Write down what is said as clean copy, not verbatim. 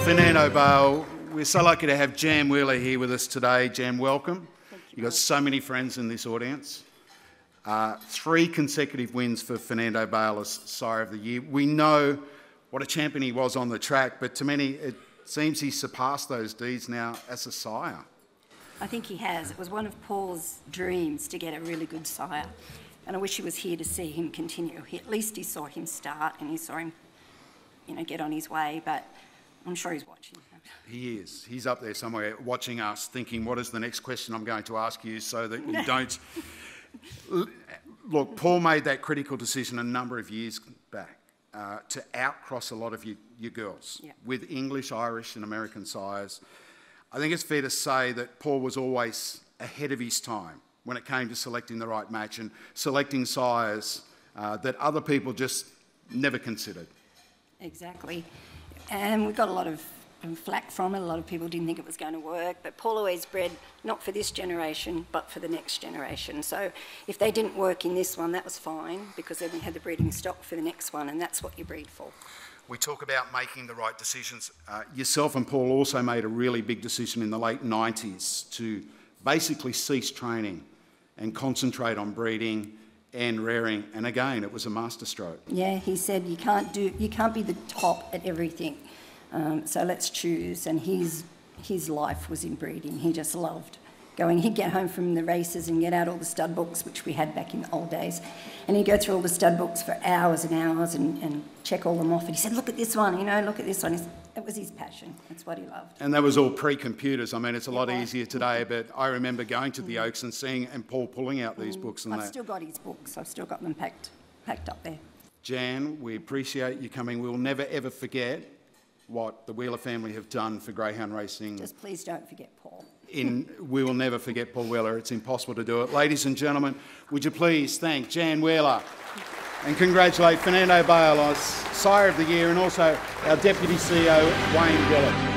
Fernando Bale, we're so lucky to have Jan Wheeler here with us today. Jan, welcome. You've got so many friends in this audience. 3 consecutive wins for Fernando Bale as Sire of the Year. We know what a champion he was on the track, but to many it seems he's surpassed those deeds now as a sire. I think he has. It was one of Paul's dreams to get a really good sire, and I wish he was here to see him continue. At least he saw him start and he saw him, get on his way, but I'm sure he's watching. He is. He's up there somewhere watching us, thinking, what is the next question I'm going to ask you so that you don't... Look, Paul made that critical decision a number of years back to outcross a lot of your girls with English, Irish and American sires. I think it's fair to say that Paul was always ahead of his time when it came to selecting the right match and selecting sires that other people just never considered. Exactly. And we got a lot of flack from it. A lot of people didn't think it was going to work, but Paul always bred not for this generation, but for the next generation. So if they didn't work in this one, that was fine, because then we had the breeding stock for the next one, and that's what you breed for. We talk about making the right decisions. Yourself and Paul also made a really big decision in the late 90s to basically cease training and concentrate on breeding and rearing, and again, it was a masterstroke. Yeah, he said you can't be the top at everything. So let's choose, and his life was in breeding. He just loved going. He'd get home from the races and get out all the stud books, which we had back in the old days, and he'd go through all the stud books for hours and hours and check all them off. And he said, look at this one, look at this one. It was his passion. That's what he loved. And that was all pre-computers. I mean, it's a lot easier today, but I remember going to the Oaks and seeing and Paul pulling out these books. And I've still got his books. I've still got them packed up there. Jan, we appreciate you coming. We'll never, ever forget what the Wheeler family have done for greyhound racing. Just please don't forget Paul. We will never forget Paul Wheeler. It's impossible to do it. Ladies and gentlemen, would you please thank Jan Wheeler and congratulate Fernando Bale as Sire of the Year, and also our Deputy CEO, Wayne Willett.